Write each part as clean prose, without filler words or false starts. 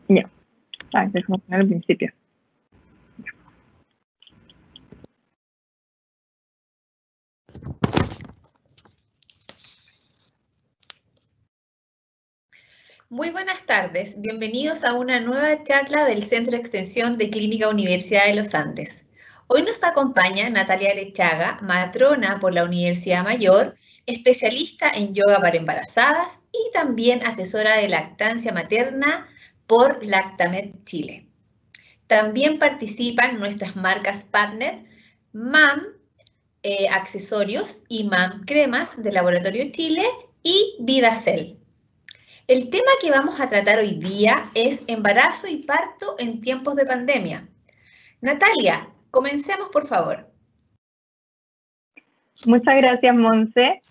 Ya. Empezamos a poner al principio. Muy buenas tardes, bienvenidos a una nueva charla del Centro de Extensión de Clínica Universidad de los Andes. Hoy nos acompaña Natalia Arechaga, matrona por la Universidad Mayor, especialista en yoga para embarazadas y también asesora de lactancia materna por Lactamed Chile. También participan nuestras marcas partner, MAM Accesorios y MAM Cremas de Laboratorio Chile y VidaCell. El tema que vamos a tratar hoy día es embarazo y parto en tiempos de pandemia. Natalia, comencemos por favor. Muchas gracias, Monse.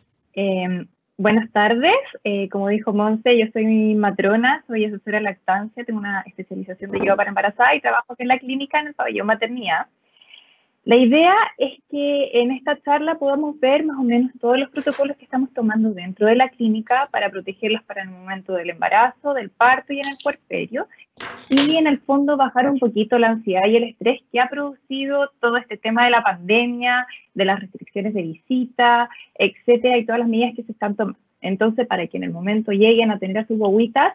Buenas tardes. Como dijo Monse, yo soy matrona, soy asesora de lactancia, tengo una especialización de yoga para embarazada y trabajo aquí en la clínica en el pabellón maternidad. La idea es que en esta charla podamos ver más o menos todos los protocolos que estamos tomando dentro de la clínica para protegerlas para el momento del embarazo, del parto y en el puerperio. Y en el fondo bajar un poquito la ansiedad y el estrés que ha producido todo este tema de la pandemia, de las restricciones de visita, etcétera, y todas las medidas que se están tomando. Entonces, para que en el momento lleguen a tener a sus guaguitas,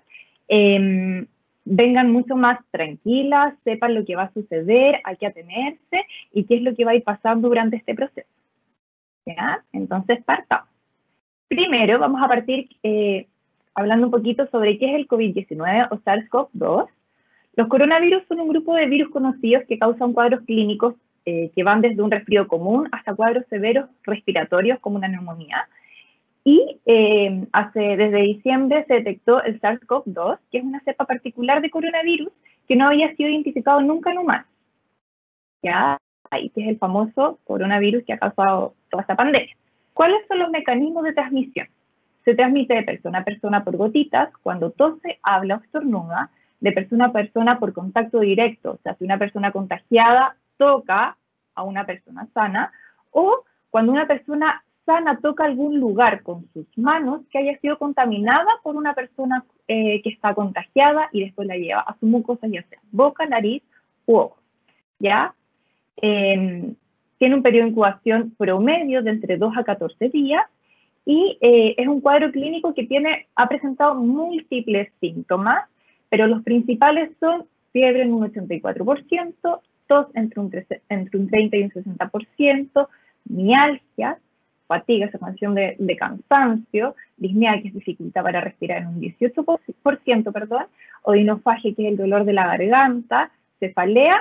vengan mucho más tranquilas, sepan lo que va a suceder, hay que atenerse y qué es lo que va a ir pasando durante este proceso. ¿Ya? Entonces, partamos. Primero, vamos a partir hablando un poquito sobre qué es el COVID-19 o SARS-CoV-2. Los coronavirus son un grupo de virus conocidos que causan cuadros clínicos que van desde un resfrío común hasta cuadros severos respiratorios como una neumonía. Y desde diciembre se detectó el SARS-CoV-2, que es una cepa particular de coronavirus que no había sido identificado nunca en humanos. ¿Ya? Y que es el famoso coronavirus que ha causado toda esta pandemia. ¿Cuáles son los mecanismos de transmisión? Se transmite de persona a persona por gotitas, cuando tose, habla o estornuda, de persona a persona por contacto directo, o sea, si una persona contagiada toca a una persona sana, o cuando una persona sana toca algún lugar con sus manos que haya sido contaminada por una persona que está contagiada y después la lleva a su mucosa, ya sea boca, nariz u ojos, ¿ya? Tiene un periodo de incubación promedio de entre 2 a 14 días y es un cuadro clínico que ha presentado múltiples síntomas, pero los principales son fiebre en un 84%, tos entre un 30 y un 60%, mialgia, fatiga, sensación de cansancio, disnea, que es dificultad para respirar en un 18%, perdón, odinofagia, que es el dolor de la garganta, cefalea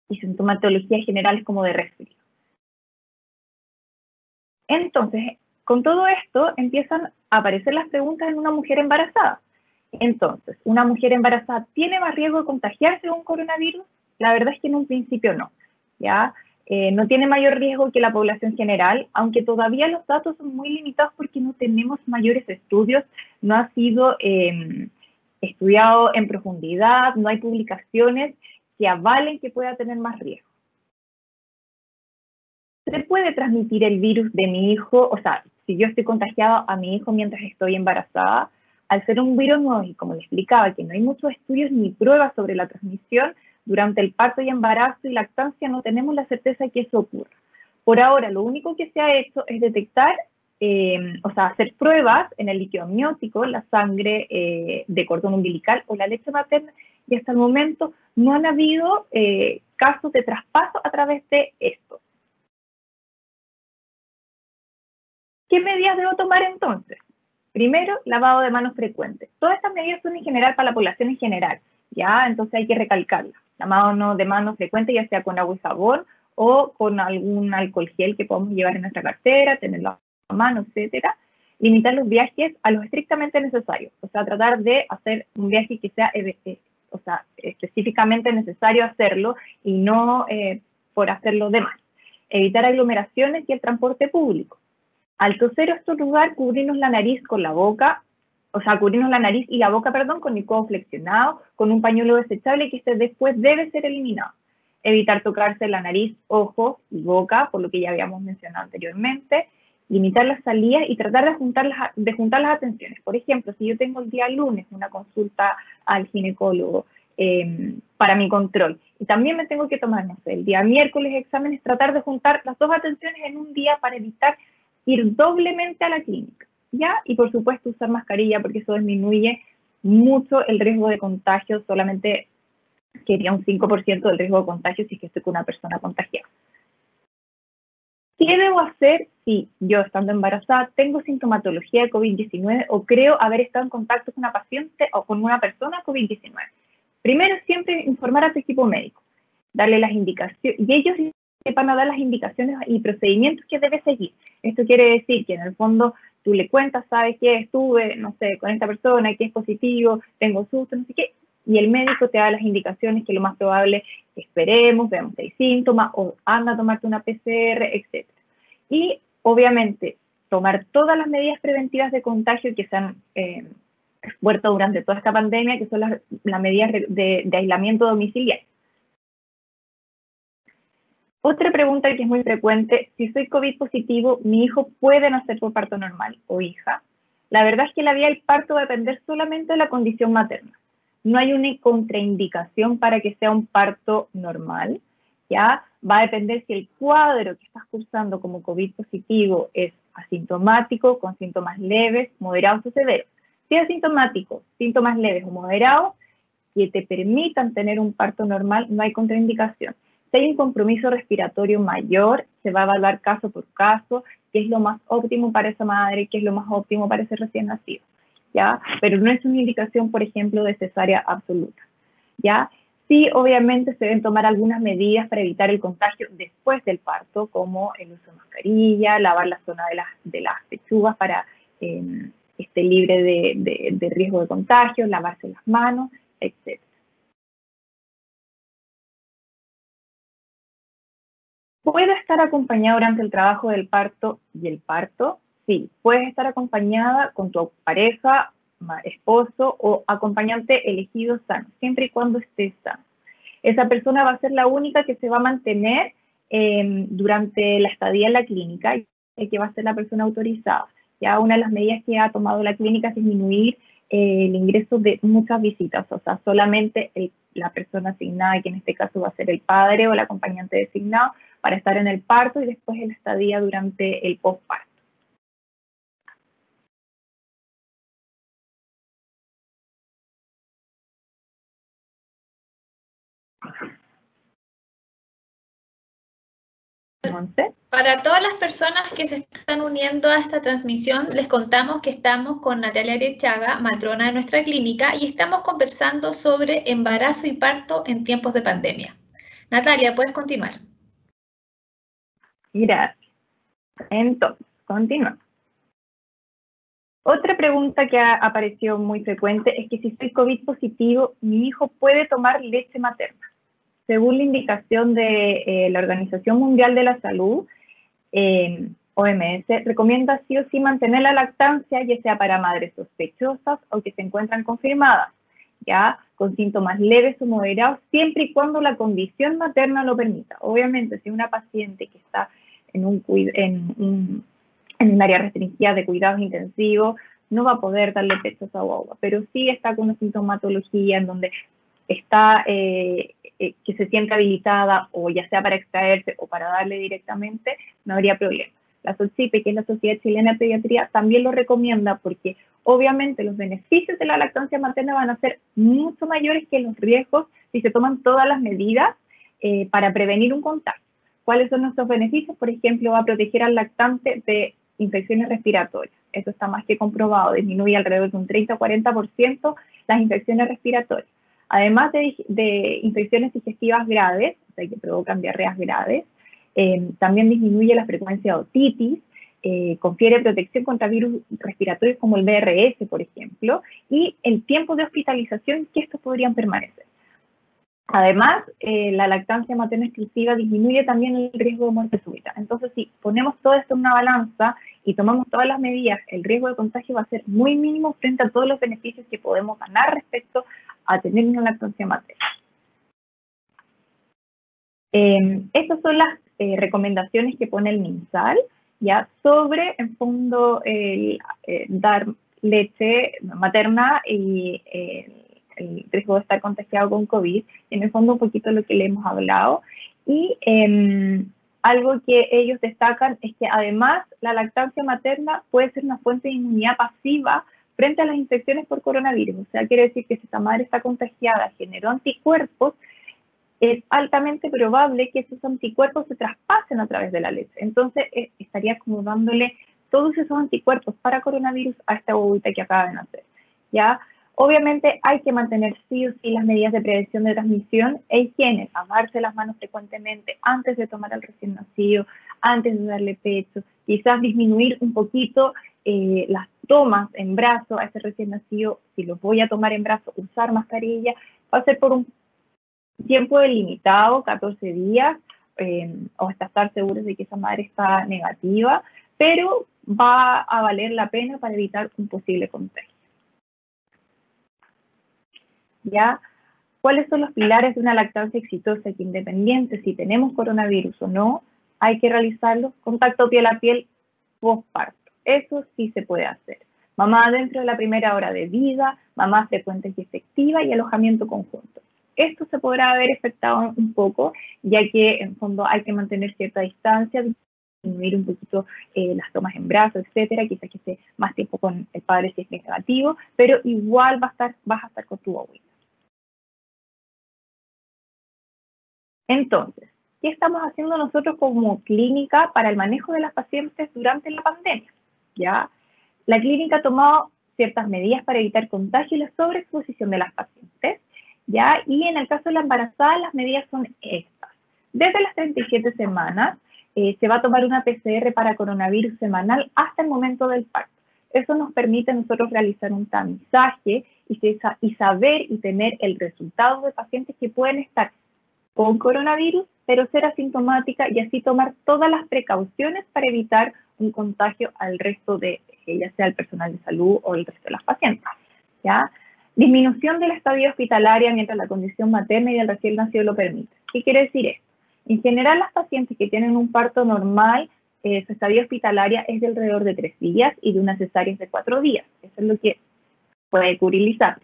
y sintomatología general como de resfrío. Entonces, con todo esto empiezan a aparecer las preguntas en una mujer embarazada. Entonces, ¿una mujer embarazada tiene más riesgo de contagiarse de un coronavirus? La verdad es que en un principio no, ¿ya? No tiene mayor riesgo que la población general, aunque todavía los datos son muy limitados porque no tenemos mayores estudios, no ha sido estudiado en profundidad, no hay publicaciones que avalen que pueda tener más riesgo. ¿Se puede transmitir el virus de mi hijo? O sea, si yo estoy contagiado a mi hijo mientras estoy embarazada, al ser un virus nuevo, y como le explicaba, que no hay muchos estudios ni pruebas sobre la transmisión, durante el parto y embarazo y lactancia no tenemos la certeza de que eso ocurra. Por ahora, lo único que se ha hecho es detectar, hacer pruebas en el líquido amniótico, la sangre de cordón umbilical o la leche materna, y hasta el momento no han habido casos de traspaso a través de esto. ¿Qué medidas debo tomar entonces? Primero, lavado de manos frecuente. Todas estas medidas son en general para la población en general, ¿ya? Entonces hay que recalcarlas. Lavado de manos frecuente, ya sea con agua y sabor o con algún alcohol gel que podamos llevar en nuestra cartera, tenerlo a mano, etcétera. Limitar los viajes a los estrictamente necesarios. O sea, tratar de hacer un viaje que sea específicamente necesario hacerlo y no por hacerlo de más. Evitar aglomeraciones y el transporte público. Al toser o estornudar, cubrirnos la nariz con la boca, o sea, cubrirnos la nariz y la boca, perdón, con el codo flexionado, con un pañuelo desechable que después debe ser eliminado. Evitar tocarse la nariz, ojos y boca, por lo que ya habíamos mencionado anteriormente. Limitar las salidas y tratar de juntar las atenciones. Por ejemplo, si yo tengo el día lunes una consulta al ginecólogo para mi control. Y también me tengo que tomar, no sé, el día miércoles exámenes, tratar de juntar las dos atenciones en un día para evitar ir doblemente a la clínica, ¿ya? Y por supuesto usar mascarilla porque eso disminuye mucho el riesgo de contagio, solamente quería un 5% del riesgo de contagio si es que estoy con una persona contagiada. ¿Qué debo hacer si yo, estando embarazada, tengo sintomatología de COVID-19 o creo haber estado en contacto con una paciente o con una persona COVID-19? Primero, siempre informar a tu equipo médico, darle las indicaciones, y ellos van a dar las indicaciones y procedimientos que debe seguir. Esto quiere decir que en el fondo tú le cuentas, sabes que estuve, no sé, con esta persona, que es positivo, tengo susto, no sé qué, y el médico te da las indicaciones que lo más probable esperemos, veamos si hay síntomas, o anda a tomarte una PCR, etc. Y obviamente tomar todas las medidas preventivas de contagio que se han puesto durante toda esta pandemia, que son las medidas de aislamiento domiciliario. Otra pregunta que es muy frecuente: si soy COVID positivo, ¿mi hijo puede nacer por parto normal o hija? La verdad es que la vía del parto va a depender solamente de la condición materna. No hay una contraindicación para que sea un parto normal, ¿ya? Va a depender si el cuadro que estás cursando como COVID positivo es asintomático, con síntomas leves, moderados o severos. Si es asintomático, síntomas leves o moderados, que te permitan tener un parto normal, no hay contraindicación. Si hay un compromiso respiratorio mayor, se va a evaluar caso por caso, qué es lo más óptimo para esa madre, qué es lo más óptimo para ese recién nacido, ¿ya? Pero no es una indicación, por ejemplo, de cesárea absoluta, ¿ya? Sí, obviamente se deben tomar algunas medidas para evitar el contagio después del parto, como el uso de mascarilla, lavar la zona de las pechugas para que esté libre de riesgo de contagio, lavarse las manos, etc. ¿Puedo estar acompañada durante el trabajo del parto y el parto? Sí, puedes estar acompañada con tu pareja, esposo o acompañante elegido sano, siempre y cuando estés sano. Esa persona va a ser la única que se va a mantener durante la estadía en la clínica y que va a ser la persona autorizada. Ya una de las medidas que ha tomado la clínica es disminuir el ingreso de muchas visitas, o sea, solamente la persona asignada, que en este caso va a ser el padre o el acompañante designado, para estar en el parto y después en la estadía durante el postparto. Para todas las personas que se están uniendo a esta transmisión, les contamos que estamos con Natalia Arechaga, matrona de nuestra clínica, y estamos conversando sobre embarazo y parto en tiempos de pandemia. Natalia, puedes continuar. Gracias. Entonces, continuamos. Otra pregunta que apareció muy frecuente es que si soy COVID positivo, ¿mi hijo puede tomar leche materna? Según la indicación de la Organización Mundial de la Salud, OMS, recomienda sí o sí mantener la lactancia, ya sea para madres sospechosas o que se encuentran confirmadas, ya con síntomas leves o moderados, siempre y cuando la condición materna lo permita. Obviamente, si una paciente que está en un área restringida de cuidados intensivos, no va a poder darle pecho a su agua, pero sí está con una sintomatología en donde está que se siente habilitada, o ya sea para extraerse o para darle directamente, no habría problema. La SOCIPE, que es la Sociedad Chilena de Pediatría, también lo recomienda porque obviamente los beneficios de la lactancia materna van a ser mucho mayores que los riesgos si se toman todas las medidas para prevenir un contagio. ¿Cuáles son nuestros beneficios? Por ejemplo, va a proteger al lactante de infecciones respiratorias. Eso está más que comprobado, disminuye alrededor de un 30 o 40% las infecciones respiratorias. Además de infecciones digestivas graves, o sea, que provocan diarreas graves, también disminuye la frecuencia de otitis, confiere protección contra virus respiratorios como el VRS, por ejemplo, y el tiempo de hospitalización que estos podrían permanecer. Además, la lactancia materna exclusiva disminuye también el riesgo de muerte súbita. Entonces, si ponemos todo esto en una balanza y tomamos todas las medidas, el riesgo de contagio va a ser muy mínimo frente a todos los beneficios que podemos ganar respecto a tener una lactancia materna. Estas son las recomendaciones que pone el MinSal, ya sobre, en fondo, dar leche materna y el riesgo de estar contagiado con COVID, en el fondo un poquito lo que le hemos hablado. Y algo que ellos destacan es que además la lactancia materna puede ser una fuente de inmunidad pasiva frente a las infecciones por coronavirus. O sea, quiere decir que si esta madre está contagiada, generó anticuerpos, es altamente probable que esos anticuerpos se traspasen a través de la leche. Entonces, estaría como dándole todos esos anticuerpos para coronavirus a esta bobita que acaba de nacer, ¿ya? Obviamente hay que mantener sí o sí las medidas de prevención de transmisión e higiene, lavarse las manos frecuentemente antes de tomar al recién nacido, antes de darle pecho, quizás disminuir un poquito las tomas en brazo a ese recién nacido. Si lo voy a tomar en brazo, usar mascarilla, va a ser por un tiempo delimitado, 14 días, o hasta estar seguros de que esa madre está negativa, pero va a valer la pena para evitar un posible contagio. ¿Ya? ¿Cuáles son los pilares de una lactancia exitosa? Que independiente si tenemos coronavirus o no, hay que realizarlo. Contacto piel a piel postparto. Eso sí se puede hacer. Mamá dentro de la primera hora de vida, mamá frecuente y efectiva y alojamiento conjunto. Esto se podrá haber afectado un poco, ya que en fondo hay que mantener cierta distancia, disminuir un poquito las tomas en brazos, etcétera, quizás que esté más tiempo con el padre si es negativo, pero igual vas a estar con tu abuela. Entonces, ¿qué estamos haciendo nosotros como clínica para el manejo de las pacientes durante la pandemia? ¿Ya? La clínica ha tomado ciertas medidas para evitar contagio y la sobreexposición de las pacientes, ¿ya? Y en el caso de la embarazada, las medidas son estas. Desde las 37 semanas, se va a tomar una PCR para coronavirus semanal hasta el momento del parto. Eso nos permite a nosotros realizar un tamizaje y saber y tener el resultado de pacientes que pueden estar con coronavirus, pero ser asintomática y así tomar todas las precauciones para evitar un contagio al resto de, ya sea el personal de salud o el resto de las pacientes, ¿ya? Disminución de la estadía hospitalaria mientras la condición materna y del recién nacido lo permite. ¿Qué quiere decir esto? En general, las pacientes que tienen un parto normal, su estadía hospitalaria es de alrededor de 3 días y de una cesárea de 4 días. Eso es lo que puede curilizar.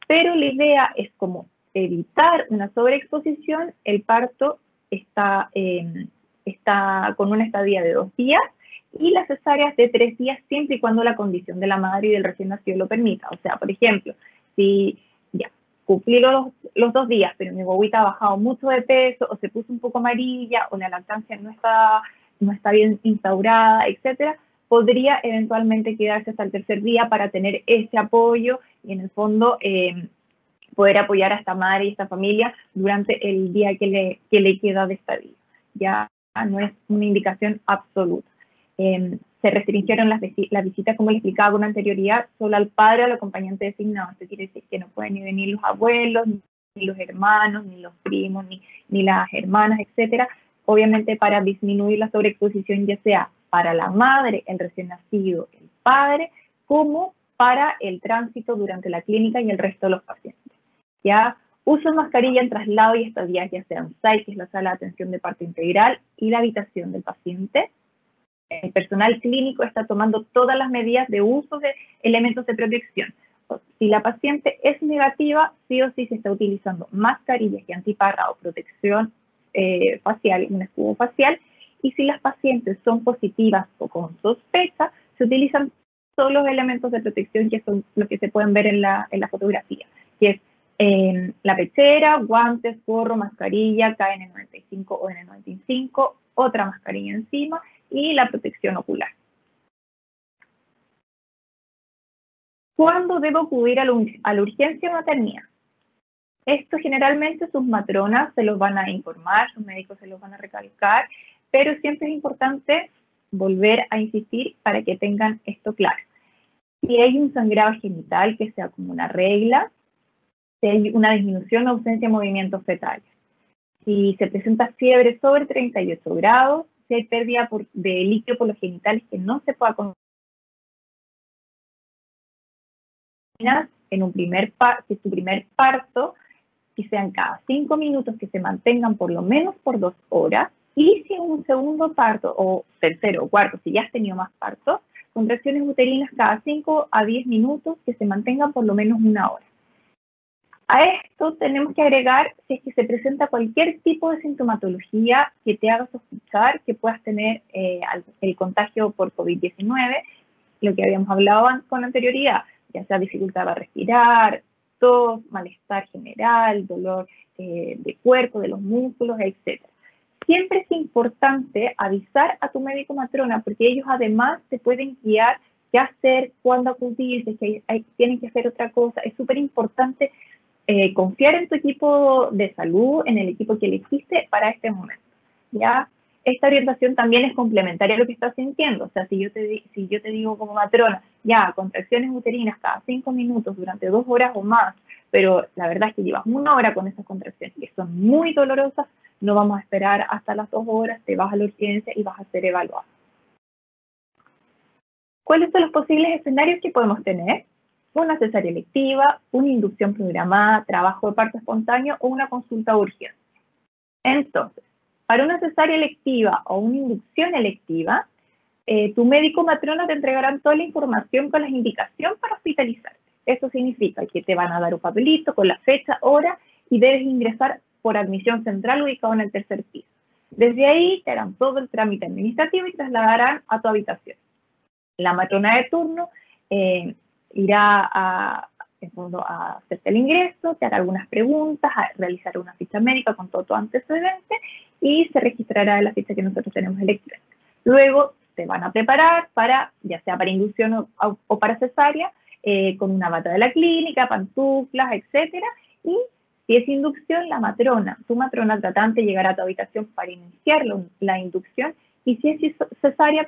Pero la idea es como evitar una sobreexposición. El parto está con una estadía de 2 días y las cesáreas de 3 días siempre y cuando la condición de la madre y del recién nacido lo permita. O sea, por ejemplo, si ya cumplí los 2 días, pero mi bobita ha bajado mucho de peso o se puso un poco amarilla o la lactancia no está bien instaurada, etcétera, podría eventualmente quedarse hasta el 3er día para tener ese apoyo y en el fondo poder apoyar a esta madre y esta familia durante el día que le queda de estadía. Ya no es una indicación absoluta. Se restringieron las visitas, como les explicaba con anterioridad, solo al padre o al acompañante designado. Esto quiere decir que no pueden ni venir los abuelos, ni los hermanos, ni los primos, ni las hermanas, etcétera. Obviamente para disminuir la sobreexposición, ya sea para la madre, el recién nacido, el padre, como para el tránsito durante la clínica y el resto de los pacientes. ¿Ya? Uso de mascarilla en traslado y estadías, ya sean SAI, que es la sala de atención de parto integral, y la habitación del paciente. El personal clínico está tomando todas las medidas de uso de elementos de protección. Si la paciente es negativa, sí o sí se está utilizando mascarillas y antiparra o protección facial, un escudo facial, y si las pacientes son positivas o con sospecha, se utilizan todos los elementos de protección que son los que se pueden ver en la fotografía, que es la pechera, guantes, gorro, mascarilla, KN95 o N95, otra mascarilla encima y la protección ocular. ¿Cuándo debo acudir a la urgencia maternidad? Esto generalmente sus matronas se los van a informar, sus médicos se los van a recalcar, pero siempre es importante volver a insistir para que tengan esto claro. Si hay un sangrado genital que sea como una regla, si hay una disminución o ausencia de movimientos fetales, si se presenta fiebre sobre 38 grados, si hay pérdida de líquido por los genitales que no se pueda controlar en si es tu primer parto, que sean cada 5 minutos, que se mantengan por lo menos por 2 horas, y si es un segundo parto, o tercero o cuarto, si ya has tenido más partos, contracciones uterinas cada 5 a 10 minutos, que se mantengan por lo menos 1 hora. A esto tenemos que agregar si es que se presenta cualquier tipo de sintomatología que te haga sospechar que puedas tener el contagio por COVID-19, lo que habíamos hablado con anterioridad, ya sea dificultad para respirar, tos, malestar general, dolor de cuerpo, de los músculos, etc. Siempre es importante avisar a tu médico matrona porque ellos además te pueden guiar qué hacer, cuándo acudir, si es que tienen que hacer otra cosa. Es súper importante confiar en tu equipo de salud, en el equipo que elegiste para este momento, ¿ya? Esta orientación también es complementaria a lo que estás sintiendo. O sea, si yo te digo como matrona, ya, contracciones uterinas cada 5 minutos durante 2 horas o más, pero la verdad es que llevas 1 hora con esas contracciones que son muy dolorosas, no vamos a esperar hasta las 2 horas, te vas a la urgencia y vas a ser evaluado. ¿Cuáles son los posibles escenarios que podemos tener? Una cesárea electiva, una inducción programada, trabajo de parto espontáneo o una consulta urgente. Entonces, para una cesárea electiva o una inducción electiva, tu médico matrona te entregarán toda la información con las indicaciones para hospitalizarte. Eso significa que te van a dar un papelito con la fecha, hora y debes ingresar por admisión central ubicado en el 3er piso. Desde ahí te harán todo el trámite administrativo y trasladarán a tu habitación. La matrona de turno irá en fondo a hacerte el ingreso, te hará algunas preguntas, a realizar una ficha médica con todo tu antecedente y se registrará en la ficha que nosotros tenemos electrónica. Luego te van a preparar para, ya sea para inducción o para cesárea, con una bata de la clínica, pantuflas, etcétera. Y si es inducción, tu matrona tratante llegará a tu habitación para iniciar la inducción. Y si es cesárea,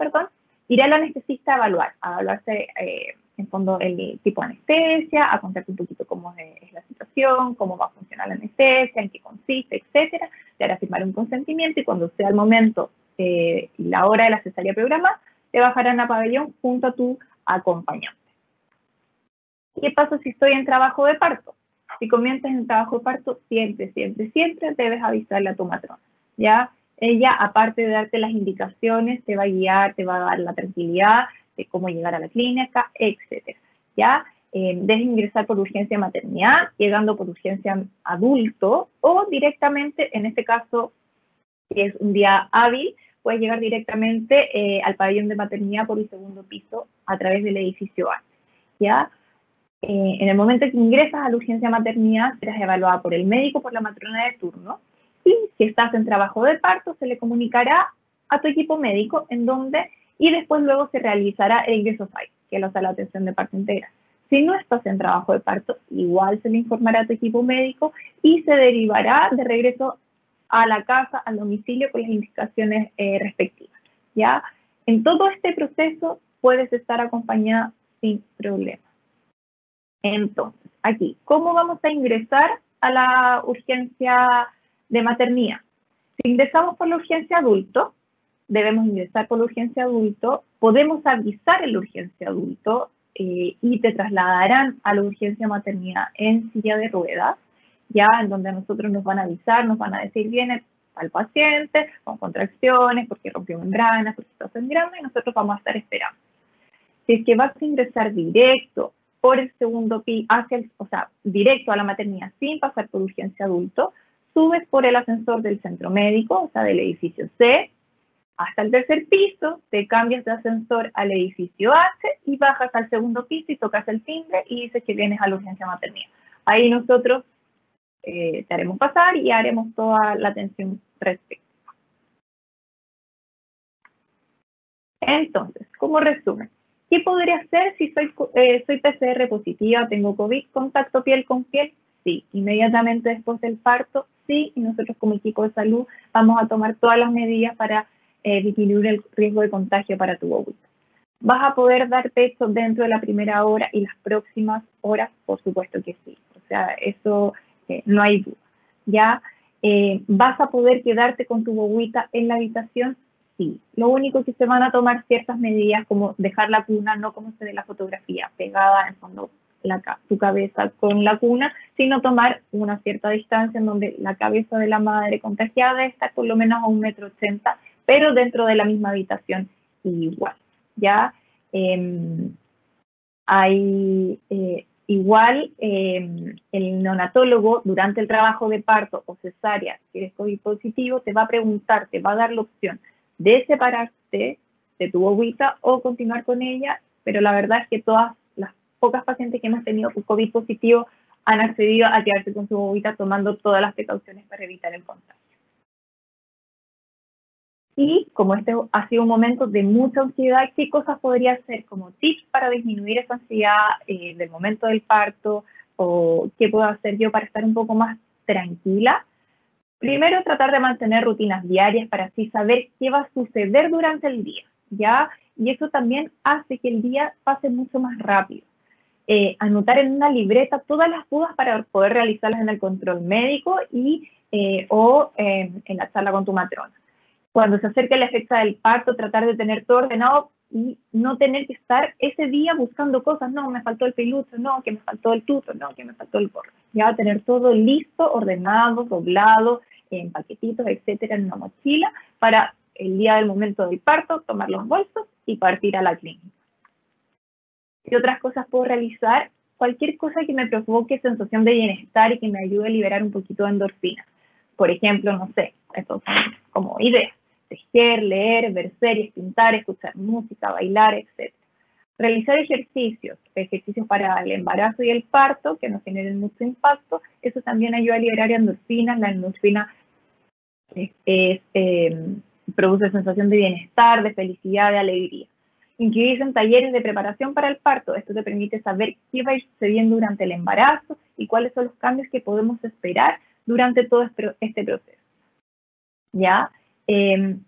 irá el anestesista a evaluarse en fondo el tipo de anestesia, a contarte un poquito cómo es la situación, cómo va a funcionar la anestesia, en qué consiste, etcétera. Te hará firmar un consentimiento y cuando sea el momento y la hora de la cesárea programada, te bajarán a pabellón junto a tu acompañante. ¿Qué pasa si estoy en trabajo de parto? Si comienzas en trabajo de parto, siempre debes avisarle a tu matrona, ¿ya? Ella, aparte de darte las indicaciones, te va a guiar, te va a dar la tranquilidad de cómo llegar a la clínica, etc. ¿Ya? Debes ingresar por urgencia maternidad, llegando por urgencia adulto, o directamente, en este caso, si es un día hábil, puedes llegar directamente al pabellón de maternidad por el 2.er piso a través del edificio A. ¿Ya? En el momento que ingresas a la urgencia maternidad, serás evaluada por el médico, por la matrona de turno, y si estás en trabajo de parto, se le comunicará a tu equipo médico y después luego se realizará el ingreso FAI, que es la sala de atención de parto integral. Si no estás en trabajo de parto, igual se le informará a tu equipo médico y se derivará de regreso a la casa, al domicilio, con las indicaciones respectivas, ¿ya? En todo este proceso puedes estar acompañada sin problema. Entonces, aquí, ¿cómo vamos a ingresar a la urgencia de maternidad? Si ingresamos por la urgencia adulto, debemos ingresar por la urgencia adulto, podemos avisar en la urgencia adulto y te trasladarán a la urgencia maternidad en silla de ruedas, ya en donde a nosotros nos van a avisar, nos van a decir, viene al paciente con contracciones, porque rompió membranas, porque está sangrando, y nosotros vamos a estar esperando. Si es que vas a ingresar directo por el 2.er piso, directo a la maternidad sin pasar por urgencia adulto, subes por el ascensor del centro médico, o sea, del edificio C, hasta el 3.er piso, te cambias de ascensor al edificio H y bajas al 2.er piso y tocas el timbre y dices que vienes a la urgencia maternidad. Ahí nosotros te haremos pasar y haremos toda la atención respectiva. Entonces, como resumen, ¿qué podría hacer si soy PCR positiva, tengo COVID, contacto piel con piel? Sí, inmediatamente después del parto, sí, y nosotros como equipo de salud vamos a tomar todas las medidas para disminuir el riesgo de contagio para tu bebita. ¿Vas a poder dar pecho dentro de la primera hora y las próximas horas? Por supuesto que sí, o sea, eso no hay duda. ¿Ya? ¿Vas a poder quedarte con tu bebita en la habitación? Sí. Lo único que se van a tomar ciertas medidas como dejar la cuna, no como se ve en la fotografía, pegada en fondo tu cabeza con la cuna, sino tomar una cierta distancia en donde la cabeza de la madre contagiada debe estar por lo menos a 1,80 m, pero dentro de la misma habitación igual, ¿ya? Hay igual el neonatólogo durante el trabajo de parto o cesárea, si eres COVID positivo, te va a preguntar, te va a dar la opción de separarte de tu bobita o continuar con ella, pero la verdad es que todas las pocas pacientes que hemos tenido con COVID positivo han accedido a quedarse con su bobita tomando todas las precauciones para evitar el contagio. Y como este ha sido un momento de mucha ansiedad, ¿qué cosas podría hacer como tips para disminuir esa ansiedad del momento del parto? ¿O qué puedo hacer yo para estar un poco más tranquila? Primero, tratar de mantener rutinas diarias para así saber qué va a suceder durante el día, ¿ya? Y eso también hace que el día pase mucho más rápido. Anotar en una libreta todas las dudas para poder realizarlas en el control médico o en la charla con tu matrona. Cuando se acerque la fecha del parto, tratar de tener todo ordenado y no tener que estar ese día buscando cosas. No, me faltó el peluche, no, que me faltó el tuto, no, que me faltó el gorro. Ya tener todo listo, ordenado, doblado, en paquetitos, etcétera, en una mochila, para el día del momento del parto, tomar los bolsos y partir a la clínica. ¿Qué otras cosas puedo realizar? Cualquier cosa que me provoque sensación de bienestar y que me ayude a liberar un poquito de endorfina. Por ejemplo, no sé, estos son como ideas. Tejer, leer, ver series, pintar, escuchar música, bailar, etc. Realizar ejercicios para el embarazo y el parto, que no generen mucho impacto, eso también ayuda a liberar endorfinas. La endorfina produce sensación de bienestar, de felicidad, de alegría. Inscribirse en talleres de preparación para el parto, esto te permite saber qué va a ir sucediendo durante el embarazo y cuáles son los cambios que podemos esperar durante todo este proceso. ¿Ya? El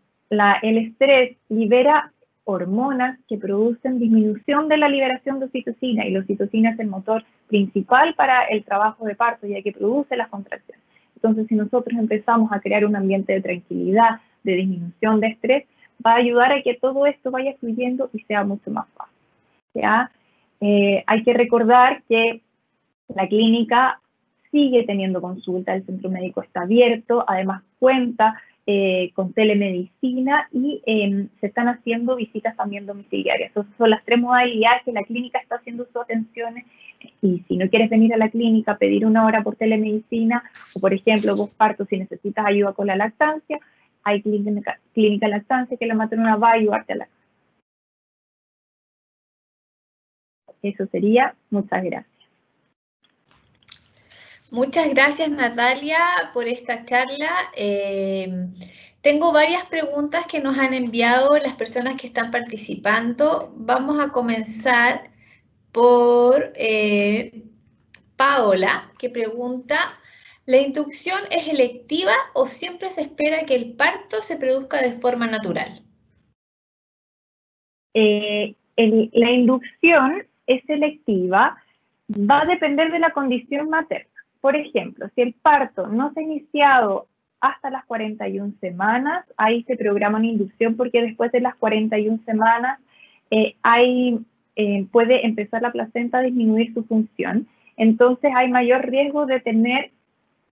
estrés libera hormonas que producen disminución de la liberación de oxitocina, y la oxitocina es el motor principal para el trabajo de parto, ya que produce las contracciones. Entonces, si nosotros empezamos a crear un ambiente de tranquilidad, de disminución de estrés, va a ayudar a que todo esto vaya fluyendo y sea mucho más fácil. ¿Ya? Hay que recordar que la clínica sigue teniendo consulta, el centro médico está abierto, además cuenta con telemedicina y se están haciendo visitas también domiciliarias. Esas son las 3 modalidades que la clínica está haciendo sus atenciones. Y si no quieres venir a la clínica, pedir una hora por telemedicina, o por ejemplo, posparto, si necesitas ayuda con la lactancia, hay clínica lactancia que la matrona va a ayudarte a la. Eso sería. Muchas gracias. Muchas gracias, Natalia, por esta charla. Tengo varias preguntas que nos han enviado las personas que están participando. Vamos a comenzar por Paola, que pregunta: ¿la inducción es electiva o siempre se espera que el parto se produzca de forma natural? La inducción es selectiva, va a depender de la condición materna. Por ejemplo, si el parto no se ha iniciado hasta las 41 semanas, ahí se programa una inducción, porque después de las 41 semanas puede empezar la placenta a disminuir su función. Entonces hay mayor riesgo de tener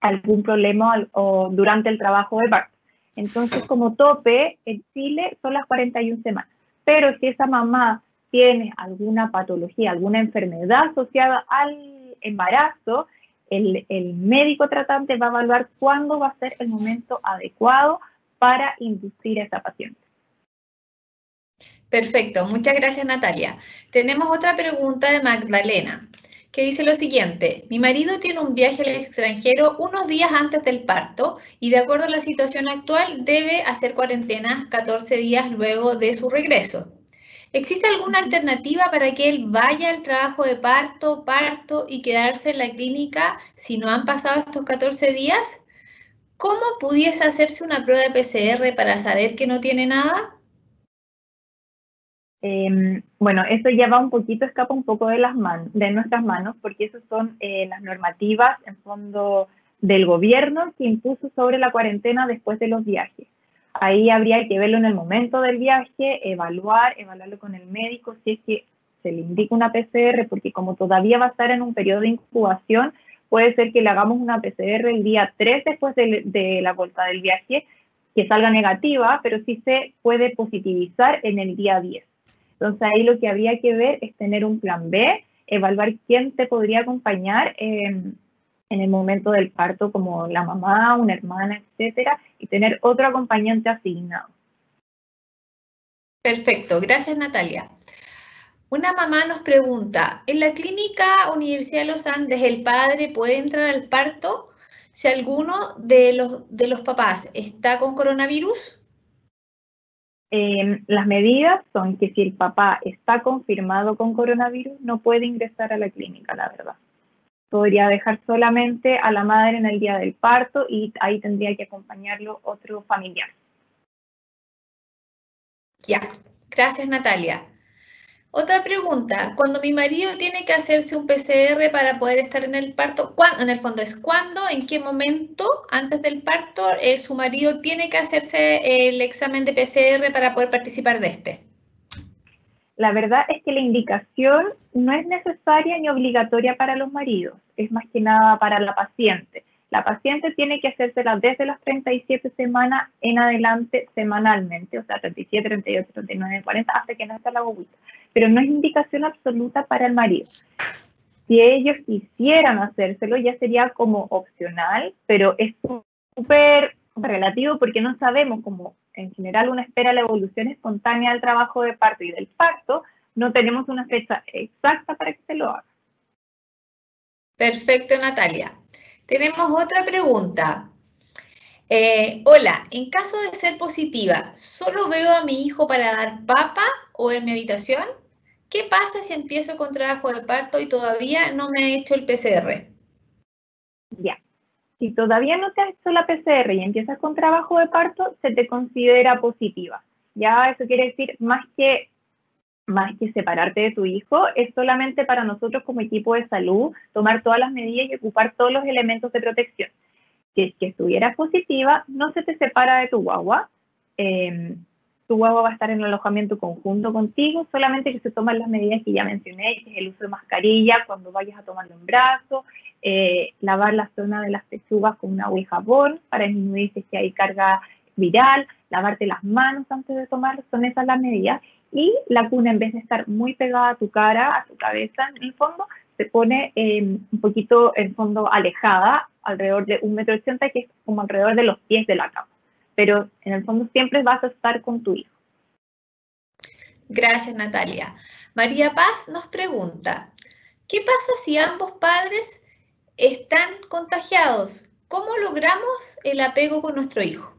algún problema durante el trabajo de parto. Entonces, como tope en Chile son las 41 semanas. Pero si esa mamá tiene alguna patología, alguna enfermedad asociada al embarazo, el médico tratante va a evaluar cuándo va a ser el momento adecuado para inducir a esa paciente. Perfecto, muchas gracias, Natalia. Tenemos otra pregunta de Magdalena, que dice lo siguiente: mi marido tiene un viaje al extranjero unos días antes del parto y, de acuerdo a la situación actual, debe hacer cuarentena 14 días luego de su regreso. ¿Existe alguna alternativa para que él vaya al trabajo de parto y quedarse en la clínica si no han pasado estos 14 días? ¿Cómo pudiese hacerse una prueba de PCR para saber que no tiene nada? Bueno, eso ya va un poquito, escapa un poco de nuestras manos, porque esas son las normativas, en fondo, del gobierno que impuso sobre la cuarentena después de los viajes. Ahí habría que verlo en el momento del viaje, evaluarlo con el médico, si es que se le indica una PCR, porque como todavía va a estar en un periodo de incubación, puede ser que le hagamos una PCR el día 3 después de la vuelta del viaje, que salga negativa, pero sí se puede positivizar en el día 10. Entonces ahí lo que habría que ver es tener un plan B, evaluar quién te podría acompañar en el momento del parto, como la mamá, una hermana, etcétera, y tener otro acompañante asignado. Perfecto, gracias Natalia. Una mamá nos pregunta, ¿en la clínica Universidad de los Andes el padre puede entrar al parto si alguno de los papás está con coronavirus? Las medidas son que si el papá está confirmado con coronavirus, no puede ingresar a la clínica, la verdad. Podría dejar solamente a la madre en el día del parto y ahí tendría que acompañarlo otro familiar. Ya, gracias Natalia. Otra pregunta, cuando mi marido tiene que hacerse un PCR para poder estar en el parto, en el fondo es cuándo, en qué momento antes del parto su marido tiene que hacerse el examen de PCR para poder participar de este. La verdad es que la indicación no es necesaria ni obligatoria para los maridos, es más que nada para la paciente. La paciente tiene que hacérsela desde las 37 semanas en adelante semanalmente, o sea, 37, 38, 39, 40, hasta que nazca la guaguita. Pero no es indicación absoluta para el marido. Si ellos quisieran hacérselo, ya sería como opcional, pero es súper relativo porque no sabemos cómo en general uno espera la evolución espontánea del trabajo de parto y del parto, no tenemos una fecha exacta para que se lo haga. Perfecto, Natalia. Tenemos otra pregunta. Hola, en caso de ser positiva, ¿solo veo a mi hijo para dar papa o en mi habitación? ¿Qué pasa si empiezo con trabajo de parto y todavía no me he hecho el PCR? Ya. Si todavía no te has hecho la PCR y empiezas con trabajo de parto, se te considera positiva. Ya eso quiere decir más que separarte de tu hijo, es solamente para nosotros como equipo de salud tomar todas las medidas y ocupar todos los elementos de protección. Si es que estuvieras positiva, no se te separa de tu guagua. Tu guagua va a estar en el alojamiento conjunto contigo, solamente que se toman las medidas que ya mencioné, que es el uso de mascarilla cuando vayas a tomarlo en brazos, lavar la zona de las pechugas con un agua y jabón para disminuir si hay carga viral, lavarte las manos antes de tomarlo, son esas las medidas. Y la cuna, en vez de estar muy pegada a tu cara, a tu cabeza, en el fondo, se pone un poquito en fondo alejada, alrededor de 1,80 m, que es como alrededor de los pies de la cama. Pero en el fondo siempre vas a estar con tu hijo. Gracias, Natalia. María Paz nos pregunta, ¿qué pasa si ambos padres están contagiados? ¿Cómo logramos el apego con nuestro hijo?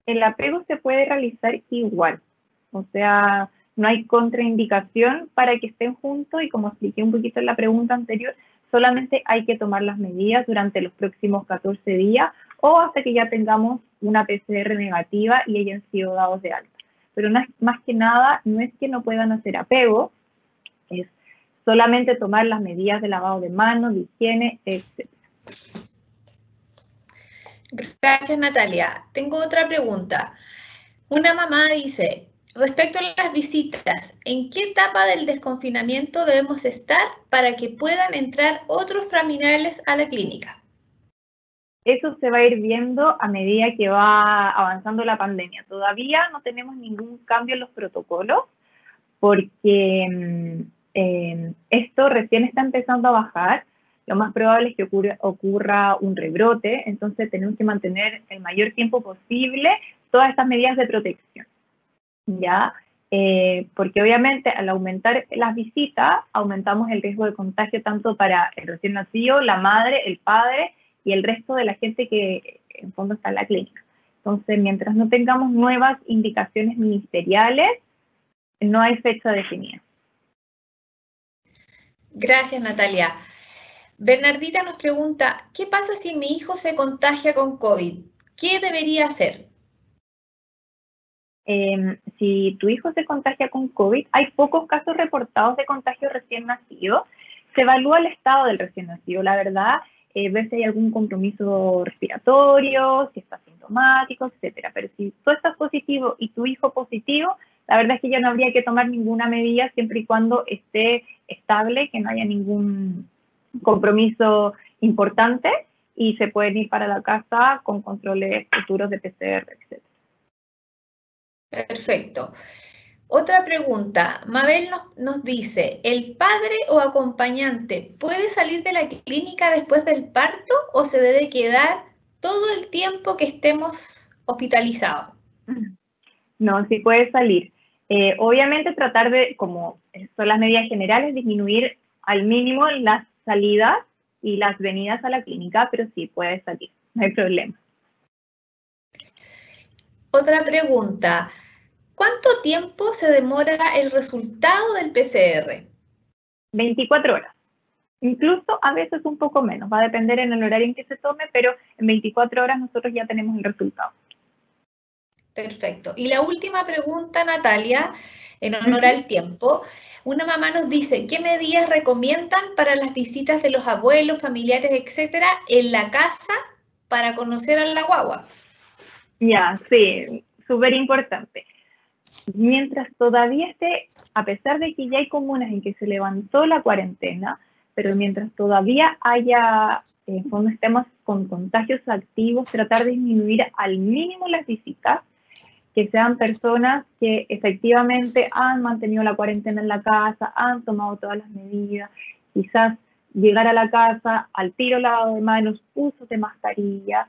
El apego se puede realizar igual. O sea, no hay contraindicación para que estén juntos y como expliqué un poquito en la pregunta anterior, solamente hay que tomar las medidas durante los próximos 14 días o hasta que ya tengamos una PCR negativa y hayan sido dados de alta. Pero más que nada, no es que no puedan hacer apego, es solamente tomar las medidas de lavado de manos, de higiene, etc. Gracias, Natalia. Tengo otra pregunta. Una mamá dice, respecto a las visitas, ¿en qué etapa del desconfinamiento debemos estar para que puedan entrar otros familiares a la clínica? Eso se va a ir viendo a medida que va avanzando la pandemia. Todavía no tenemos ningún cambio en los protocolos porque esto recién está empezando a bajar. Lo más probable es que ocurra un rebrote, entonces tenemos que mantener el mayor tiempo posible todas estas medidas de protección, ¿ya? Porque obviamente al aumentar las visitas, aumentamos el riesgo de contagio tanto para el recién nacido, la madre, el padre y el resto de la gente que en fondo está en la clínica. Entonces, mientras no tengamos nuevas indicaciones ministeriales, no hay fecha definida. Gracias, Natalia. Bernardita nos pregunta, ¿qué pasa si mi hijo se contagia con COVID? ¿Qué debería hacer? Si tu hijo se contagia con COVID, hay pocos casos reportados de contagio recién nacido. Se evalúa el estado del recién nacido, la verdad, ver si hay algún compromiso respiratorio, si está asintomático, etcétera. Pero si tú estás positivo y tu hijo positivo, la verdad es que ya no habría que tomar ninguna medida siempre y cuando esté estable, que no haya ningún compromiso importante y se pueden ir para la casa con controles futuros de PCR, etc. Perfecto. Otra pregunta, Mabel nos dice, ¿el padre o acompañante puede salir de la clínica después del parto o se debe quedar todo el tiempo que estemos hospitalizados? No, sí puede salir. Obviamente tratar de, como son las medidas generales, disminuir al mínimo las salidas y las venidas a la clínica, pero sí puede salir, no hay problema. Otra pregunta, ¿cuánto tiempo se demora el resultado del PCR? 24 horas. Incluso a veces un poco menos, va a depender en el horario en que se tome, pero en 24 horas nosotros ya tenemos el resultado. Perfecto. Y la última pregunta, Natalia, en honor al tiempo. Una mamá nos dice, ¿qué medidas recomiendan para las visitas de los abuelos, familiares, etcétera, en la casa para conocer a la guagua? Ya, sí, súper importante. Mientras todavía esté, a pesar de que ya hay comunas en que se levantó la cuarentena, pero mientras todavía haya, cuando estemos con contagios activos, tratar de disminuir al mínimo las visitas, que sean personas que efectivamente han mantenido la cuarentena en la casa, han tomado todas las medidas, quizás llegar a la casa, al tiro lavado de manos, uso de mascarilla,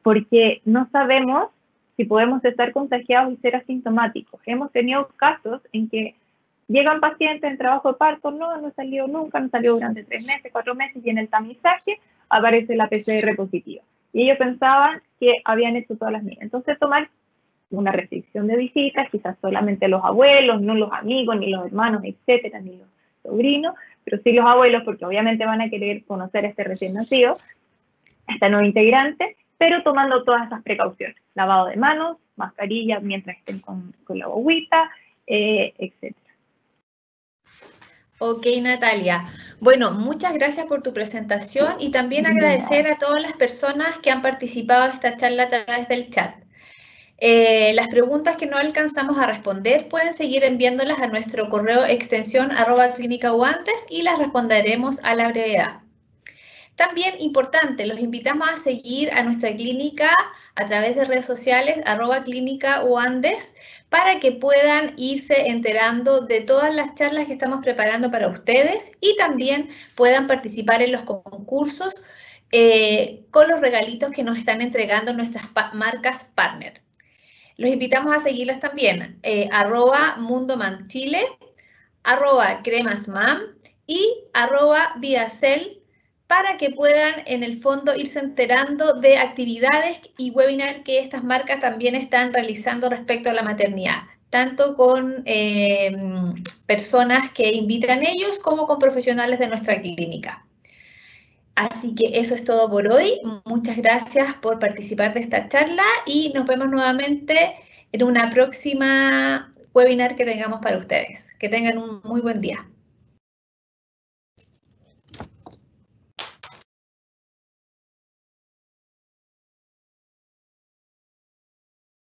porque no sabemos si podemos estar contagiados y ser asintomáticos. Hemos tenido casos en que llegan pacientes en trabajo de parto, no salió nunca, no salió durante 3 meses, 4 meses, y en el tamizaje aparece la PCR positiva. Y ellos pensaban que habían hecho todas las medidas. Entonces, tomar una restricción de visitas, quizás solamente los abuelos, no los amigos, ni los hermanos, etcétera, ni los sobrinos, pero sí los abuelos, porque obviamente van a querer conocer a este recién nacido, a esta nueva integrante, pero tomando todas esas precauciones, lavado de manos, mascarilla mientras estén con la guaguita, etcétera. Ok, Natalia. Bueno, muchas gracias por tu presentación y también agradecer a todas las personas que han participado de esta charla a través del chat. Las preguntas que no alcanzamos a responder pueden seguir enviándolas a nuestro correo extensión @clinicauantes y las responderemos a la brevedad. También importante, los invitamos a seguir a nuestra clínica a través de redes sociales @clinicauantes para que puedan irse enterando de todas las charlas que estamos preparando para ustedes y también puedan participar en los concursos con los regalitos que nos están entregando nuestras marcas partner. Los invitamos a seguirlas también, @mundomanchile, @cremasmam y @vidacel para que puedan en el fondo irse enterando de actividades y webinars que estas marcas también están realizando respecto a la maternidad, tanto con personas que invitan ellos como con profesionales de nuestra clínica. Así que eso es todo por hoy. Muchas gracias por participar de esta charla y nos vemos nuevamente en una próxima webinar que tengamos para ustedes. Que tengan un muy buen día.